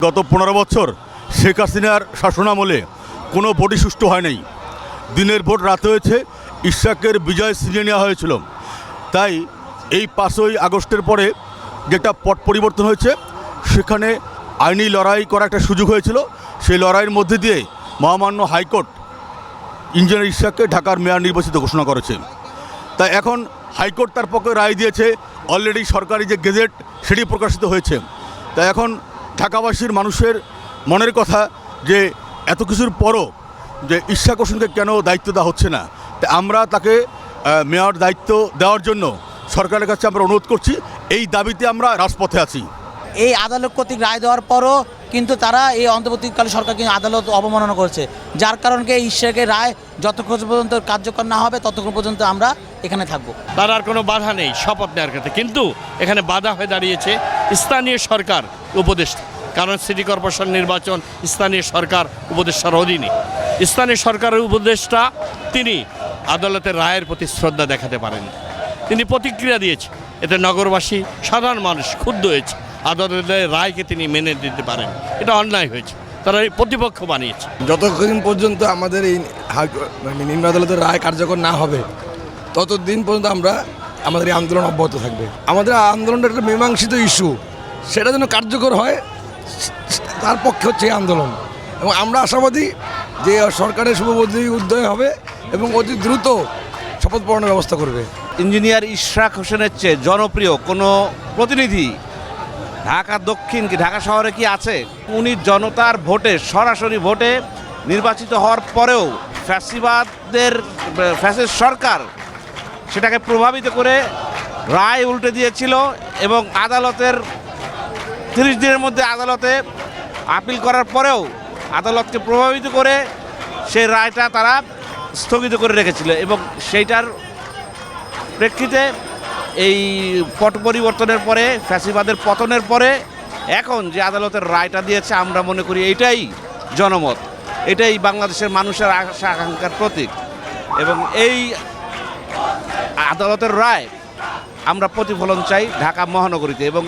গত 15 বছর শেখ হাসিনার শাসনামলে কোনো ভোটই সুষ্ঠু হয় নাই। দিনের ভোট রাতে হয়েছে, ইশরাকের বিজয় ছিনিয়ে নেওয়া হয়েছিল। তাই এই 5ই আগস্টের পরে যেটা পট পরিবর্তন হয়েছে, সেখানে আইনি লড়াই করা একটা সুযোগ হয়েছিল। সেই লড়াইয়ের মধ্যে দিয়ে মহামান্য হাইকোর্ট ইঞ্জিনিয়ার ইশরাককে ঢাকার মেয়র নির্বাচিত ঘোষণা করেছে। তাই এখন হাইকোর্ট তার পক্ষে রায় দিয়েছে, অলরেডি সরকারি যে গেজেট সেটি প্রকাশিত হয়েছে। তাই এখন ঢাকাবাসীর মানুষের মনের কথা যে এত কিছুর পরও যে ইশরাক হোসেনকে কেন দায়িত্ব দেওয়া হচ্ছে না, তাই আমরা তাকে মেয়র দায়িত্ব দেওয়ার জন্য সরকারের কাছে আমরা অনুরোধ করছি। এই দাবিতে আমরা রাজপথে আছি। এই আদালত কর্তৃক রায় দেওয়ার পরও কিন্তু তারা এই অন্তর্বর্তীকালীন সরকার কিন্তু আদালত অবমাননা করেছে, যার কারণে ইশরাকের রায় যতক্ষণ পর্যন্ত কার্যকর না হবে ততক্ষণ পর্যন্ত আমরা এখানে থাকবো। তার আর কোনো বাধা নেই শপথ নেওয়ার ক্ষেত্রে, কিন্তু এখানে বাধা হয়ে দাঁড়িয়েছে স্থানীয় সরকার উপদেষ্টা। কারণ সিটি কর্পোরেশন নির্বাচন স্থানীয় সরকার উপদেষ্টার অধীনে। স্থানীয় সরকারের উপদেষ্টা তিনি আদালতের রায়ের প্রতি শ্রদ্ধা দেখাতে পারেন, তিনি প্রতিক্রিয়া দিয়েছে। এতে নগরবাসী সাধারণ মানুষ ক্ষুব্ধ হয়েছে। আদালতের রায়কে তিনি মেনে দিতে পারেন, এটা অন্যায় হয়েছে, তারা এই প্রতিপক্ষ বানিয়েছে। যতক্ষণ পর্যন্ত আমাদের এই নিম্ন আদালতের রায় কার্যকর না হবে ততদিন পর্যন্ত আমাদের এই আন্দোলন অব্যাহত থাকবে। আমাদের আন্দোলনটা একটা মীমাংসিত ইস্যু, সেটা যেন কার্যকর হয় তার পক্ষে হচ্ছে এই আন্দোলন। এবং আমরা আশাবাদী যে সরকারের শুভবুদ্ধি উদয় হবে এবং অতি দ্রুত শপথ পালনের ব্যবস্থা করবে। ইঞ্জিনিয়ার ইশরাক হোসেনের চেয়ে জনপ্রিয় কোনো প্রতিনিধি ঢাকা দক্ষিণ কি ঢাকা শহরে কি আছে? উনি জনতার ভোটে, সরাসরি ভোটে নির্বাচিত হওয়ার পরেও ফ্যাসিস্ট সরকার সেটাকে প্রভাবিত করে রায় উল্টে দিয়েছিল এবং আদালতের 30 দিনের মধ্যে আদালতে আপিল করার পরেও আদালতকে প্রভাবিত করে সেই রায়টা তারা স্থগিত করে রেখেছিল। এবং সেইটার প্রেক্ষিতে এই পট পরিবর্তনের পরে, ফ্যাসিবাদের পতনের পরে এখন যে আদালতের রায়টা দিয়েছে, আমরা মনে করি এটাই জনমত, এটাই বাংলাদেশের মানুষের আশা আকাঙ্ক্ষার প্রতীক। এবং এই আদালতের রায় আমরা প্রতিফলন চাই ঢাকা মহানগরীতে এবং